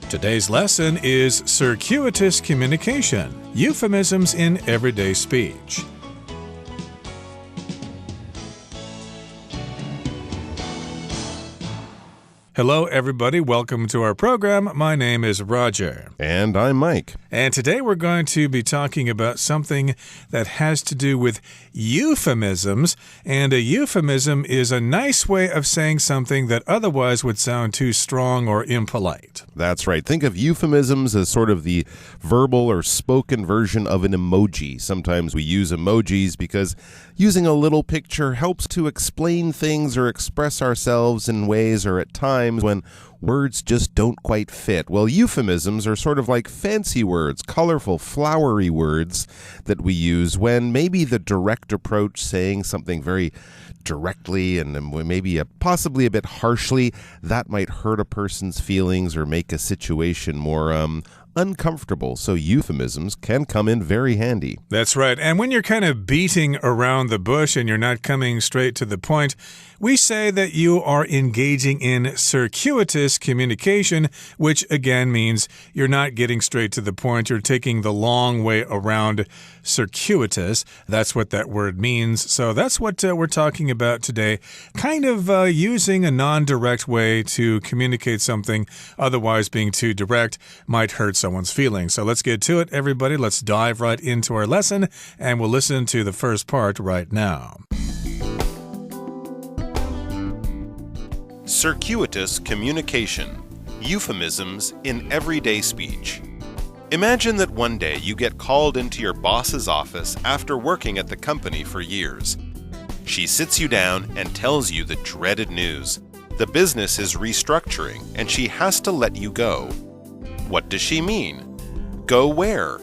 Today's lesson is circuitous communication, euphemisms in everyday speech. Hello, everybody. Welcome to our program. My name is Roger. And I'm Mike. And today we're going to be talking about something that has to do with euphemisms. And a euphemism is a nice way of saying something that otherwise would sound too strong or impolite. That's right. Think of euphemisms as sort of the verbal or spoken version of an emoji. Sometimes we use emojis because using a little picture helps to explain things or express ourselves in ways or at times when words just don't quite fit. Well, euphemisms are sort of like fancy words, colorful, flowery words that we use when maybe the direct approach, saying something very directly and maybe possibly a bit harshly, that might hurt a person's feelings or make a situation more uncomfortable. So euphemisms can come in very handy. That's right. And when you're kind of beating around the bush and you're not coming straight to the point, we say that you are engaging in circuitous communication, which again means you're not getting straight to the point. You're taking the long way around. Circuitous, that's what that word means. So that's what we're talking about today. Kind of using a non-direct way to communicate something, otherwise being too direct might hurt someone's feelings. So let's get to it, everybody. Let's dive right into our lesson, and we'll listen to the first part right now. Circuitous communication, euphemisms in everyday speech. Imagine that one day you get called into your boss's office after working at the company for years. She sits you down and tells you the dreaded news. The business is restructuring and she has to let you go. What does she mean? Go where?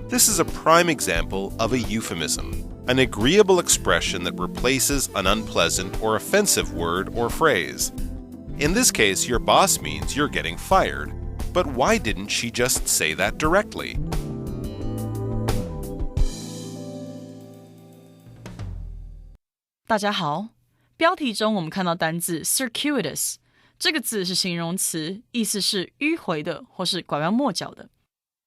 This is a prime example of a euphemism, an agreeable expression that replaces an unpleasant or offensive word or phrase. In this case, your boss means you're getting fired. But why didn't she just say that directly? 大家好，标题中我们看到单字 circuitous， 这个字是形容词，意思是迂回的或是拐弯抹角的。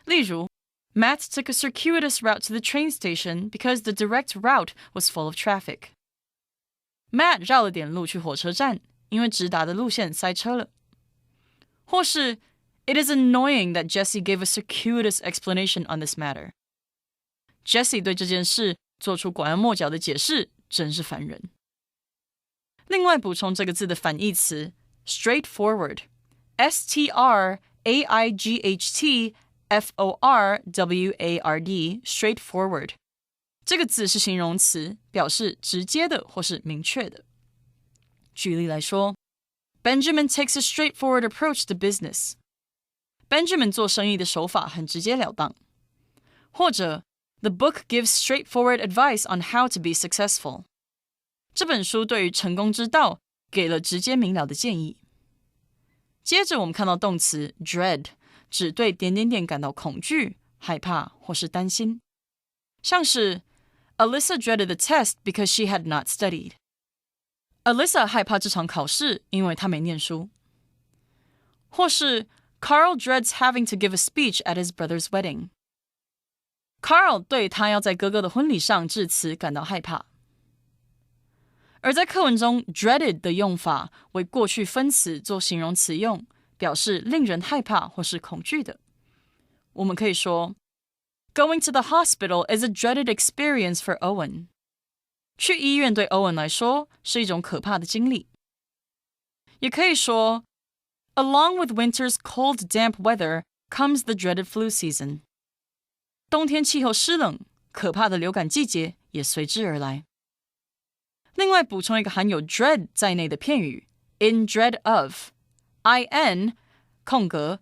例如 Matt took a circuitous route to the train station because the direct route was full of traffic. Matt 绕了点路去火车站，因为直达的路线塞车了。或是It is annoying that Jesse gave a circuitous explanation on this matter. Jesse 对这件事做出拐弯抹角的解释，真是烦人。另外补充这个字的反义词 straightforward, S-T-R-A-I-G-H-T-F-O-R-W-A-R-D, straightforward. 这个字是形容词，表示直接的或是明确的。举例来说 Benjamin takes a straightforward approach to business. Benjamin 做生意的手法很直截了当。或者 The book gives straightforward advice on how to be successful. 这本书对于成功之道给了直接明了的建议。接着我们看到动词 dread， 指对点点点感到恐惧、害怕或是担心。像是 Alyssa dreaded the test because she had not studied. Alyssa 害怕这场考试，因为她没念书。或是Carl dreads having to give a speech at his brother's wedding. Carl 对他要在哥哥的婚礼上致辞感到害怕。而在课文中 dreaded 的用法为过去分词做形容词用，表示令人害怕或是恐惧的。我们可以说 Going to the hospital is a dreaded experience for Owen. 去医院对 Owen 来说是一种可怕的经历。也可以说Along with winter's cold, damp weather comes the dreaded flu season. 冬天气候湿冷，可怕的流感季节也随之而来。另外补充一个含有 dread 在内的片语 in dread of, in, dread,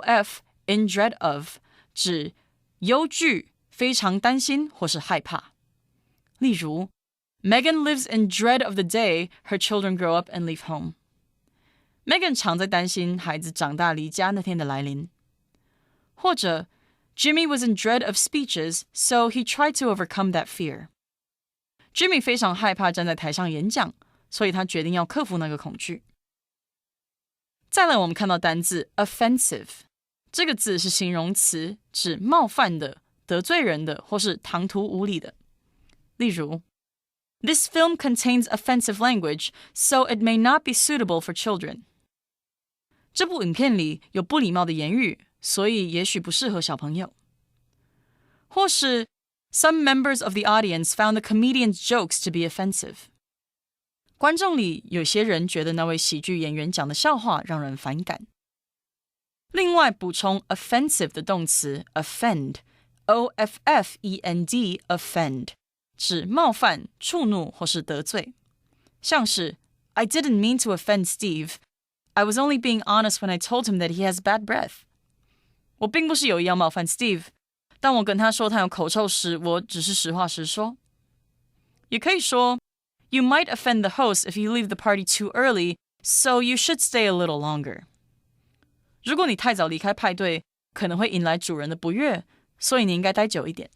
of, in dread of, 指忧惧、非常担心或是害怕。例如Megan lives in dread of the day her children grow up and leave home. Megan 常在担心孩子长大离家那天的来临。或者 Jimmy was in dread of speeches, so he tried to overcome that fear. Jimmy 非常害怕站在台上演讲，所以他决定要克服那个恐惧。再来我们看到单字 offensive， 这个字是形容词，指冒犯的、得罪人的或是唐突无礼的。例如 This film contains offensive language, so it may not be suitable for children. 这部影片里有不礼貌的言语，所以也许不适合小朋友。或是 Some members of the audience found the comedian's jokes to be offensive. 观众里有些人觉得那位喜剧演员讲的笑话让人反感。另外补充 offensive 的动词 offend, O-F-F-E-N-D, offend, 指冒犯、触怒或是得罪。像是 I didn't mean to offend Steve. I was only being honest when I told him that he has bad breath. 我并不是有意要冒犯 Steve, 当我跟他说他有口臭时，我只是实话实说。也可以说You might offend the host if you leave the party too early, so you should stay a little longer. 如果你太早离开派对，可能会引来主人的不悦，所以你应该待久一点。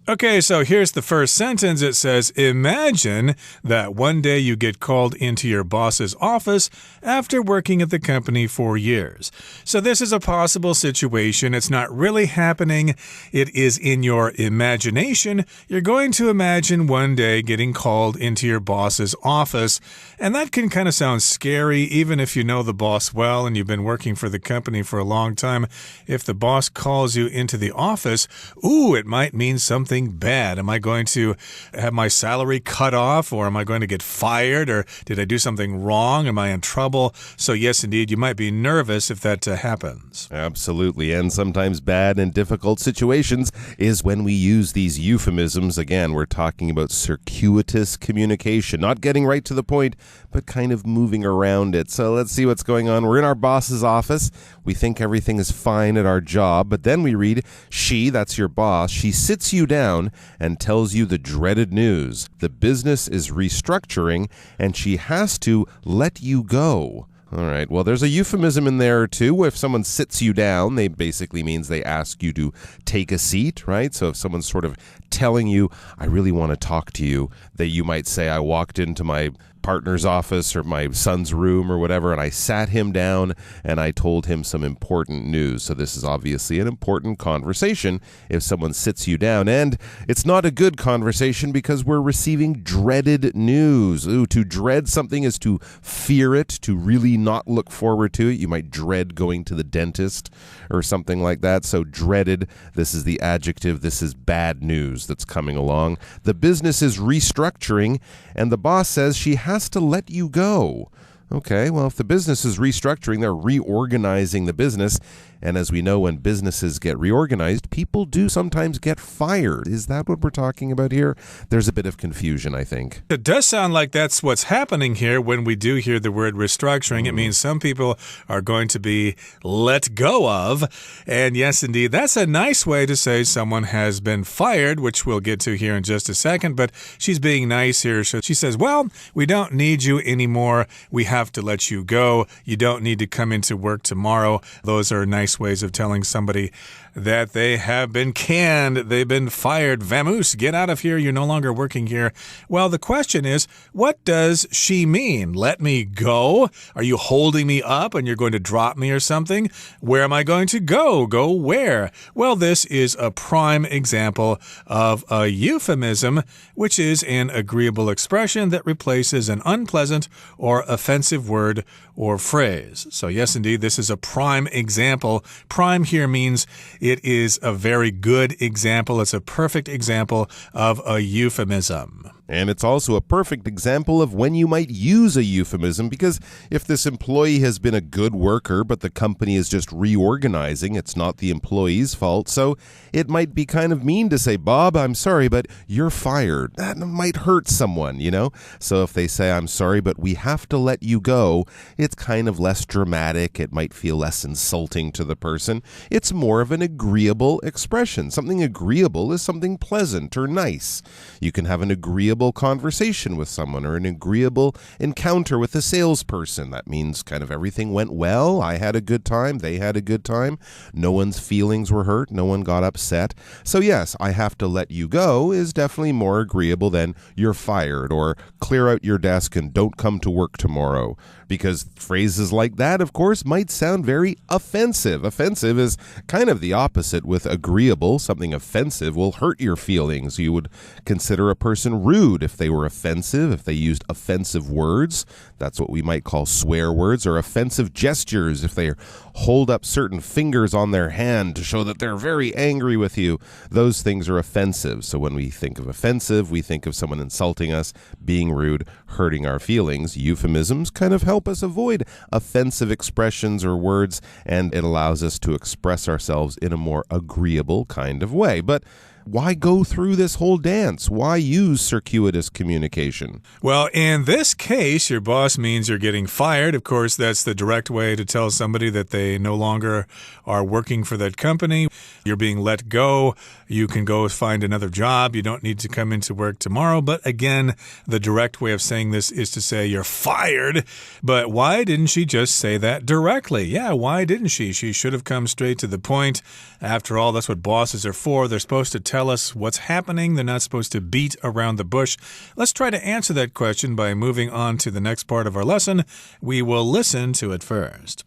Okay, so here's the first sentence. It says, imagine that one day you get called into your boss's office after working at the company for years. So this is a possible situation. It's not really happening. It is in your imagination. You're going to imagine one day getting called into your boss's office. And that can kind of sound scary, even if you know the boss well and you've been working for the company for a long time. If the boss calls you into the office, it might mean something bad. Am I going to have my salary cut off, or am I going to get fired, or did I do something wrong? Am I in trouble? So yes, indeed, you might be nervous if that happens. Absolutely. And sometimes bad and difficult situations is when we use these euphemisms. Again, we're talking about circuitous communication, not getting right to the point, but kind of moving around it. So let's see what's going on. We're in our boss's office. We think everything is fine at our job, but then we read, she, that's your boss, she sits you down and tells you the dreaded news. The business is restructuring and she has to let you go. All right, well, there's a euphemism in there, too. If someone sits you down, they basically means they ask you to take a seat, right? So if someone's sort of telling you, I really want to talk to you, that you might say, I walked into my partner's office or my son's room or whatever, and I sat him down and I told him some important news. So this is obviously an important conversation if someone sits you down. And it's not a good conversation because we're receiving dreaded news. To dread something is to fear it, to really not look forward to it. You might dread going to the dentist or something like that. So dreaded, this is the adjective. This is bad news that's coming along. The business is restructuring, and the boss says she has to let you go. Okay, well, if the business is restructuring, they're reorganizing the business. And as we know, when businesses get reorganized, people do sometimes get fired. Is that what we're talking about here? There's a bit of confusion, I think. It does sound like that's what's happening here when we do hear the word restructuring. It means some people are going to be let go of. And yes, indeed, that's a nice way to say someone has been fired, which we'll get to here in just a second. But she's being nice here. So she says, well, we don't need you anymore. We have to let you go. You don't need to come into work tomorrow. Those are nice ways of telling somebody that they have been canned, they've been fired. Vamoose, get out of here, you're no longer working here. Well, the question is, what does she mean? Let me go? Are you holding me up and you're going to drop me or something? Where am I going to go? Go where? Well, this is a prime example of a euphemism, which is an agreeable expression that replaces an unpleasant or offensive word or phrase. So yes, indeed, this is a prime example. Prime here means it is a very good example. It's a perfect example of a euphemism. And it's also a perfect example of when you might use a euphemism, because if this employee has been a good worker, but the company is just reorganizing, it's not the employee's fault. So it might be kind of mean to say, Bob, I'm sorry, but you're fired. That might hurt someone, you know? So if they say, I'm sorry, but we have to let you go, it's kind of less dramatic. It might feel less insulting to the person. It's more of an agreeable expression. Something agreeable is something pleasant or nice. You can have an agreeable agreeable conversation with someone or an agreeable encounter with a salesperson. That means kind of everything went well. I had a good time. They had a good time. No one's feelings were hurt. No one got upset. So yes, I have to let you go is definitely more agreeable than you're fired or clear out your desk and don't come to work tomorrow. Because phrases like that, of course, might sound very offensive. Offensive is kind of the opposite with agreeable. Something offensive will hurt your feelings. You would consider a person rude if they were offensive, if they used offensive words. That's what we might call swear words, or offensive gestures if they hold up certain fingers on their hand to show that they're very angry with you. Those things are offensive. So when we think of offensive, we think of someone insulting us, being rude, hurting our feelings. Euphemisms kind of help us avoid offensive expressions or words, and it allows us to express ourselves in a more agreeable kind of way. But why go through this whole dance? Why use circuitous communication? Well, in this case, your boss means you're getting fired. Of course, that's the direct way to tell somebody that they no longer are working for that company. You're being let go. You can go find another job. You don't need to come into work tomorrow. But again, the direct way of saying this is to say you're fired. But why didn't she just say that directly? Yeah, why didn't she? She should have come straight to the point. After all, that's what bosses are for. They're supposed to tell us what's happening. They're not supposed to beat around the bush. Let's try to answer that question by moving on to the next part of our lesson. We will listen to it first.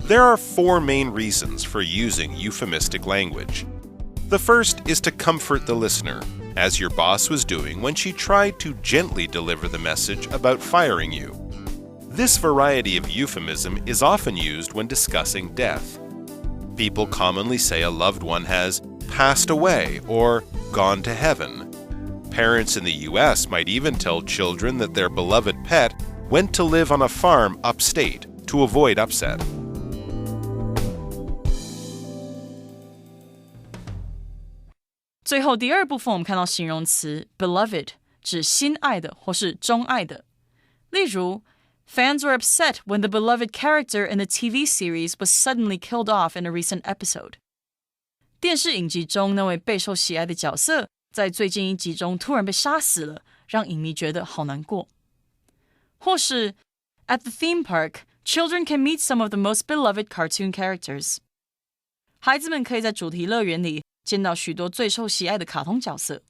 There are 4 main reasons for using euphemistic language. The first is to comfort the listener, as your boss was doing when she tried to gently deliver the message about firing you. This variety of euphemism is often used when discussing death. People commonly say a loved one has passed away or gone to heaven. Parents in the US might even tell children that their beloved pet went to live on a farm upstate to avoid upset. 最后第二部分我们看到形容词 beloved 指心爱的或是钟爱的。例如 Fans were upset when the beloved character in the TV series was suddenly killed off in a recent episode. 电视影集中那位备受喜爱的角色在最近一集中突然被杀死了，让影迷觉得好难过。或是 At the theme park, children can meet some of the most beloved cartoon characters. 孩子们可以在主题乐园里见到许多最受喜爱的卡通角色。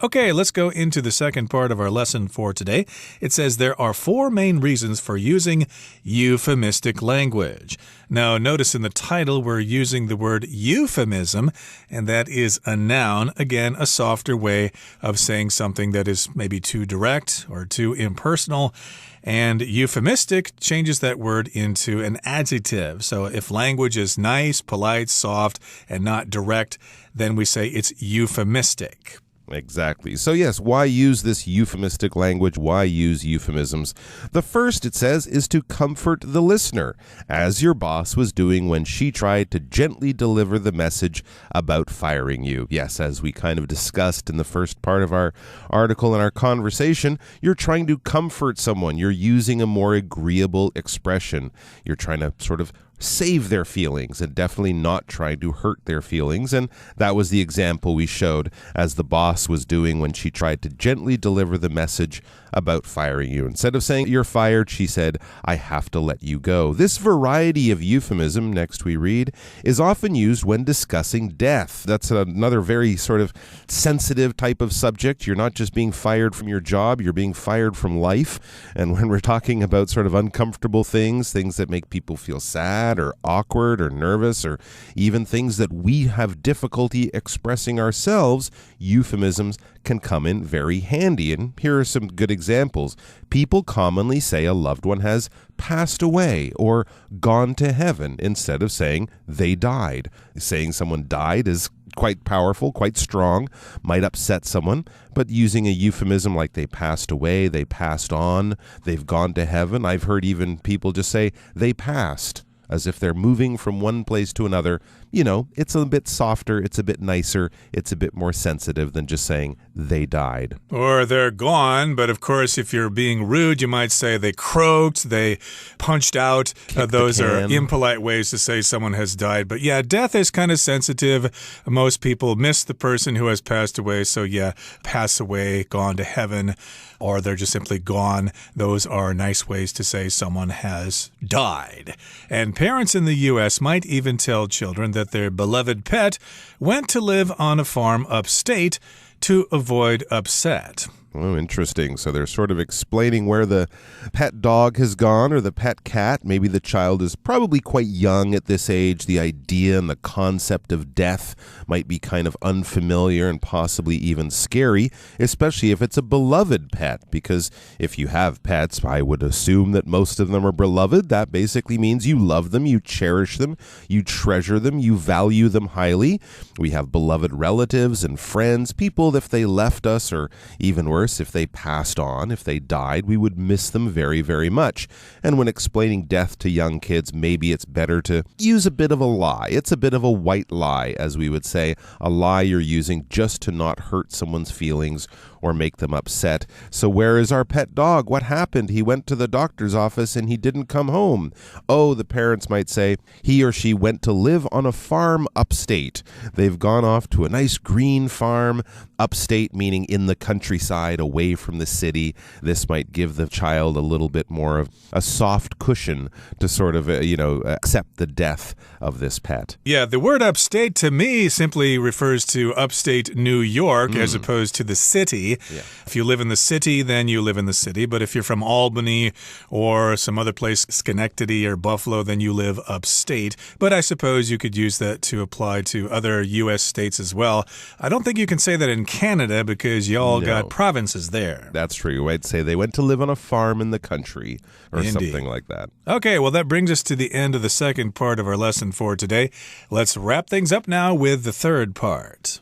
Okay, let's go into the second part of our lesson for today. It says there are 4 main reasons for using euphemistic language. Now, notice in the title we're using the word euphemism, and that is a noun, again, a softer way of saying something that is maybe too direct or too impersonal. And euphemistic changes that word into an adjective. So if language is nice, polite, soft, and not direct, then we say it's euphemistic. Exactly. So yes, why use this euphemistic language? Why use euphemisms? The first, it says, is to comfort the listener, as your boss was doing when she tried to gently deliver the message about firing you. Yes, as we kind of discussed in the first part of our article and our conversation, you're trying to comfort someone. You're using a more agreeable expression. You're trying to sort of save their feelings and definitely not try to hurt their feelings. And that was the example we showed as the boss was doing when she tried to gently deliver the message about firing you. Instead of saying you're fired, she said, I have to let you go. This variety of euphemism, next we read, is often used when discussing death. That's another very sort of sensitive type of subject. You're not just being fired from your job, you're being fired from life. And when we're talking about sort of uncomfortable things, things that make people feel sad or awkward or nervous, or even things that we have difficulty expressing ourselves, euphemisms can come in very handy. And here are some good examples. People commonly say a loved one has passed away or gone to heaven instead of saying they died. Saying someone died is quite powerful, quite strong, might upset someone, but using a euphemism like they passed away, they passed on, they've gone to heaven. I've heard even people just say they passed. as if they're moving from one place to another. You know, it's a bit softer, it's a bit nicer, it's a bit more sensitive than just saying they died. Or they're gone, but of course, if you're being rude, you might say they croaked, they punched out. Those are impolite ways to say someone has died. But yeah, death is kind of sensitive. Most people miss the person who has passed away. So yeah, pass away, gone to heaven, or they're just simply gone. Those are nice ways to say someone has died. And parents in the U.S. might even tell children that their beloved pet went to live on a farm upstate to avoid upset. Oh, interesting. So they're sort of explaining where the pet dog has gone or the pet cat. Maybe the child is probably quite young at this age. The idea and the concept of death might be kind of unfamiliar and possibly even scary, especially if it's a beloved pet. Because if you have pets, I would assume that most of them are beloved. That basically means you love them, you cherish them, you treasure them, you value them highly. We have beloved relatives and friends, people, if they left us, or even worse, if they passed on, if they died, we would miss them very, very much. And when explaining death to young kids, maybe it's better to use a bit of a lie. It's a bit of a white lie, as we would say, a lie you're using just to not hurt someone's feelings or make them upset. So where is our pet dog? What happened? He went to the doctor's office and he didn't come home. Oh, the parents might say, he or she went to live on a farm upstate. They've gone off to a nice green farm, upstate meaning in the countryside, away from the city. This might give the child a little bit more of a soft cushion to sort of, accept the death of this pet. Yeah, the word upstate to me simply refers to upstate New York as opposed to the city. Yeah. If you live in the city, then you live in the city. But if you're from Albany or some other place, Schenectady or Buffalo, then you live upstate. But I suppose you could use that to apply to other U.S. states as well. I don't think you can say that in Canada because y'all got provinces there. That's true. I'd say they went to live on a farm in the country or something like that. Okay, well, that brings us to the end of the second part of our lesson for today. Let's wrap things up now with the third part.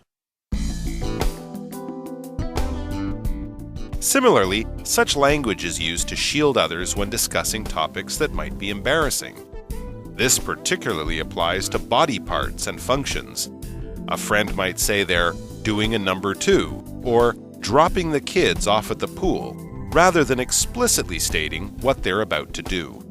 Similarly, such language is used to shield others when discussing topics that might be embarrassing. This particularly applies to body parts and functions. A friend might say they're doing a number 2 or dropping the kids off at the pool, rather than explicitly stating what they're about to do.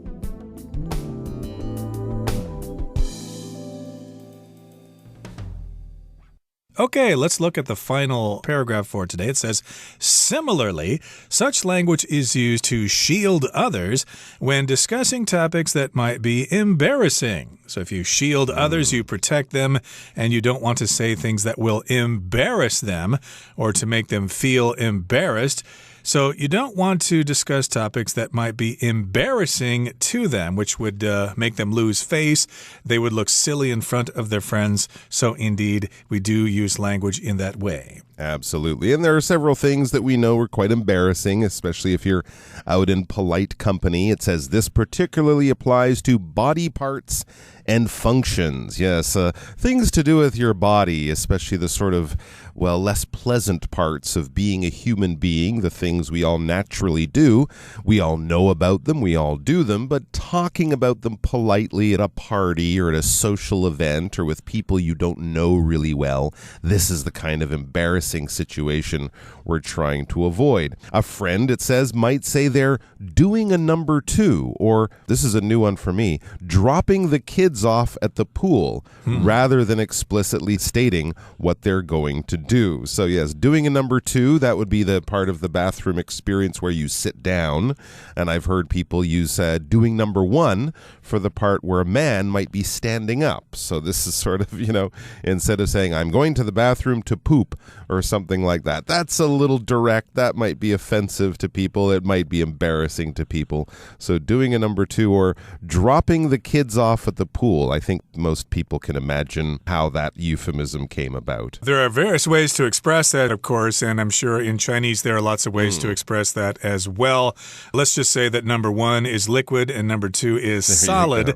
Okay, let's look at the final paragraph for today. It says, similarly, such language is used to shield others when discussing topics that might be embarrassing. So if you shield others, you protect them, and you don't want to say things that will embarrass them or to make them feel embarrassed. So you don't want to discuss topics that might be embarrassing to them, which would make them lose face. They would look silly in front of their friends. So indeed, we do use language in that way. Absolutely. And there are several things that we know are quite embarrassing, especially if you're out in polite company. It says this particularly applies to body parts and functions. Yes, things to do with your body, especially the sort of, less pleasant parts of being a human being, the things we all naturally do. We all know about them, we all do them, but talking about them politely at a party or at a social event or with people you don't know really well, this is the kind of embarrassing situation we're trying to avoid. A friend, it says, might say they're doing a number 2, or this is a new one for me, dropping the kids off at the pool, rather than explicitly stating what they're going to do. So yes, doing a number 2, that would be the part of the bathroom experience where you sit down. And I've heard people use doing number 1 for the part where a man might be standing up. So this is sort of, instead of saying, I'm going to the bathroom to poop or something like that. That's a little direct. That might be offensive to people. It might be embarrassing to people. So doing a number 2 or dropping the kids off at the pool. I think most people can imagine how that euphemism came about. There are various ways to express that, of course, and I'm sure in Chinese there are lots of ways to express that as well. Let's just say that number 1 is liquid and number 2 is solid.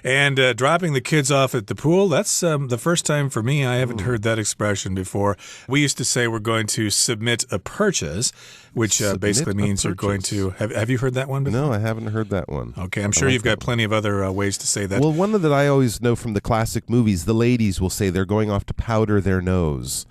And dropping the kids off at the pool, that's the first time for me. I haven't heard that expression before. We used to say we're going to submit a purchase, which basically means you're going to... Have you heard that one before? No, I haven't heard that one. Okay, I'm sure you've got plenty of other ways to say that. Well, one that I always know from the classic movies, the ladies will say they're going off to powder their nose,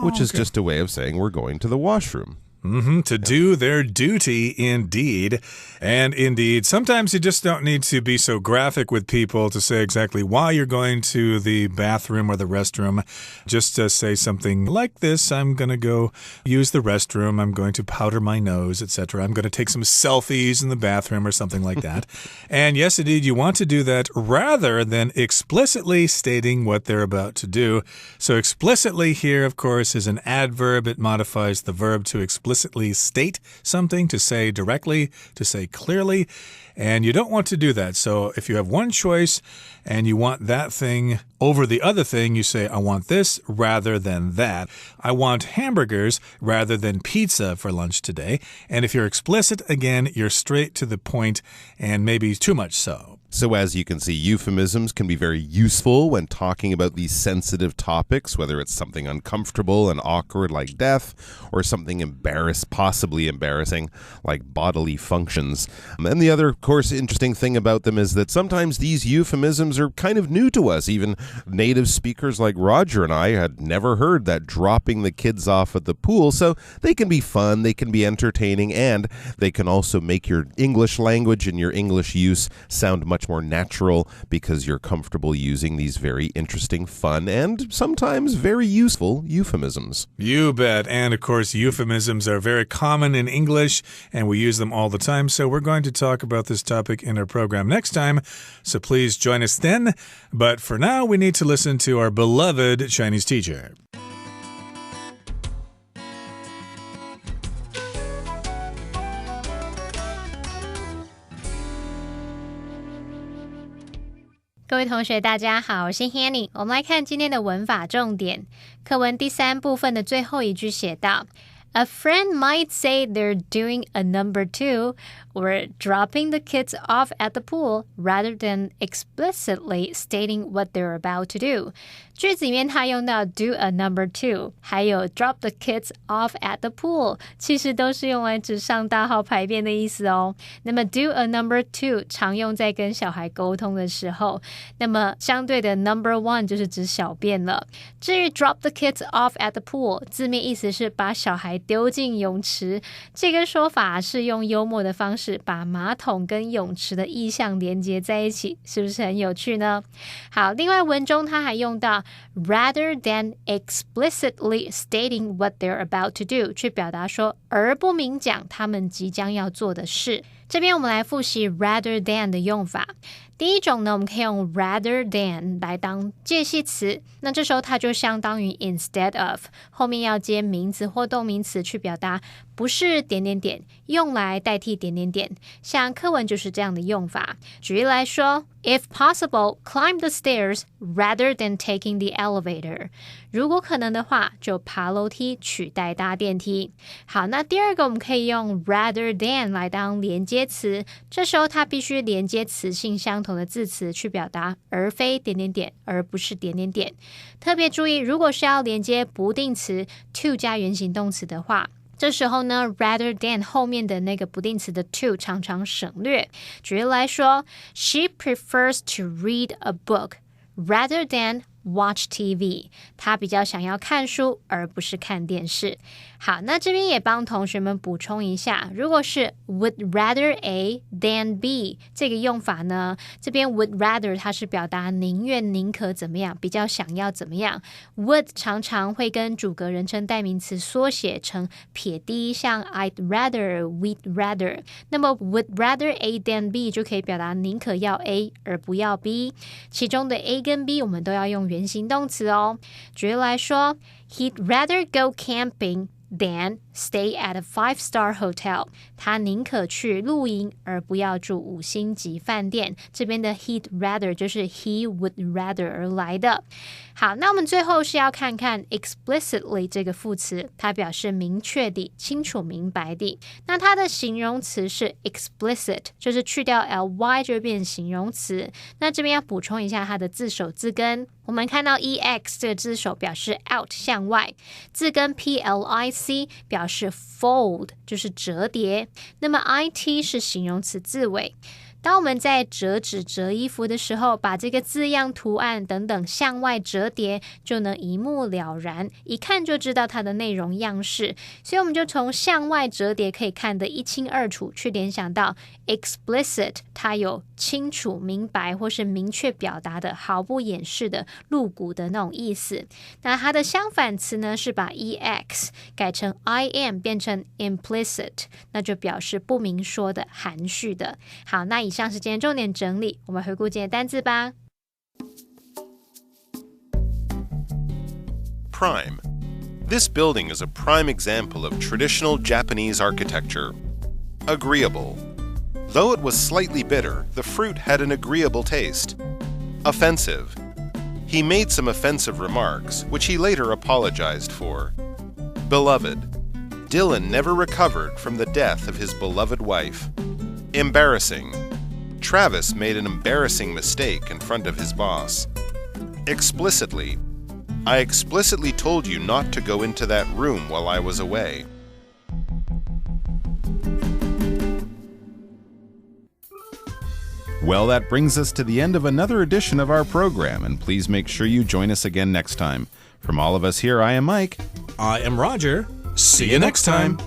which is just a way of saying we're going to the washroom. To do their duty, indeed. And indeed, sometimes you just don't need to be so graphic with people to say exactly why you're going to the bathroom or the restroom. Just say something like this. I'm going to go use the restroom. I'm going to powder my nose, etc. I'm going to take some selfies in the bathroom or something like that. And yes, indeed, you want to do that rather than explicitly stating what they're about to do. So explicitly here, of course, is an adverb. It modifies the verb to explicitly state something, to say directly, to say clearly, and you don't want to do that. So if you have one choice and you want that thing over the other thing, you say, I want this rather than that. I want hamburgers rather than pizza for lunch today. And if you're explicit, again, you're straight to the point and maybe too much so. So as you can see, euphemisms can be very useful when talking about these sensitive topics, whether it's something uncomfortable and awkward like death, or something possibly embarrassing like bodily functions. And the other, of course, interesting thing about them is that sometimes these euphemisms are kind of new to us. Even native speakers like Roger and I had never heard that dropping the kids off at the pool. So they can be fun, they can be entertaining, and they can also make your English language and your English use sound much more natural because you're comfortable using these very interesting, fun, and sometimes very useful euphemisms. You bet. And of course, euphemisms are very common in English, and we use them all the time. So we're going to talk about this topic in our program next time. So please join us then. But for now, we need to listen to our beloved Chinese teacher.各位同学大家好，我是 Hanny。 我们来看今天的文法重点。课文第3部分的最后一句写道， A friend might say they're doing a number 2 or dropping the kids off at the pool rather than explicitly stating what they're about to do. 句子里面它用到 do a number 2 还有 drop the kids off at the pool 其实都是用来指上大号排便的意思哦。那么 do a number 2常用在跟小孩沟通的时候，那么相对的 number 1就是指小便了。至于 drop the kids off at the pool 字面意思是把小孩丢进泳池，这个说法是用幽默的方式把马桶跟泳池的意象连接在一起，是不是很有趣呢？好，另外文中它还用到 rather than explicitly stating what they're about to do 去表达说而不明讲他们即将要做的事。这边我们来复习 rather than 的用法。第一种呢，我们可以用 rather than 来当介系词，那这时候它就相当于 instead of 后面要接名词或动名词去表达不是点点点，用来代替点点点，像课文就是这样的用法。举例来说， If possible, climb the stairs rather than taking the elevator. 如果可能的话，就爬楼梯取代搭电梯。好，那第二个我们可以用 rather than 来当连接词，这时候它必须连接词性相同的字词去表达而非点点点，而不是点点点。特别注意，如果是要连接不定词 to 加原形动词的话，这时候呢 rather than 后面的那个不定词的 to 常常省略。举例来说， She prefers to read a book rather than watch TV. 她比较想要看书而不是看电视。好，那这边也帮同学们补充一下，如果是 would rather A than B 这个用法呢，这边 would rather 它是表达宁愿宁可怎么样，比较想要怎么样。would 常常会跟主格人称代名词缩写成撇 D， 像 I'd rather, we'd rather。 那么 would rather A than B 就可以表达宁可要 A 而不要 B， 其中的 A 跟 B 我们都要用原形动词哦。举例来说， He'd rather go camping than stay at a 5-star hotel. 他宁可去露营而不要住5星级饭店。这边的 he'd rather 就是 he would rather 而来的。好，那我们最后是要看看 explicitly 这个副词，它表示明确地、清楚明白地。那它的形容词是 explicit， 就是去掉 ly 就会变成形容词。那这边要补充一下它的字首字根，我们看到 ex 这个字首表示 out 向外，字根 plic 表示 fold 就是折叠，那么 it 是形容词字尾。当我们在折纸折衣服的时候，把这个字样图案等等向外折叠，就能一目了然，一看就知道它的内容样式。所以我们就从向外折叠可以看得一清二楚，去联想到 explicit 它有清楚明白或是明确表达的毫不掩饰的露骨的那种意思。那它的相反词呢，是把 ex 改成 im 变成 implicit， 那就表示不明说的含蓄的。好，那以上是今天重点整理，我们回顾今天的单字吧。Prime. This building is a prime example of traditional Japanese architecture. Agreeable. Though it was slightly bitter, the fruit had an agreeable taste. Offensive. He made some offensive remarks, which he later apologized for. Beloved. Dylan never recovered from the death of his beloved wife. Embarrassing. Travis made an embarrassing mistake in front of his boss. Explicitly. I explicitly told you not to go into that room while I was away. Well, that brings us to the end of another edition of our program, and please make sure you join us again next time. From all of us here, I am Mike. I am Roger. See you next time.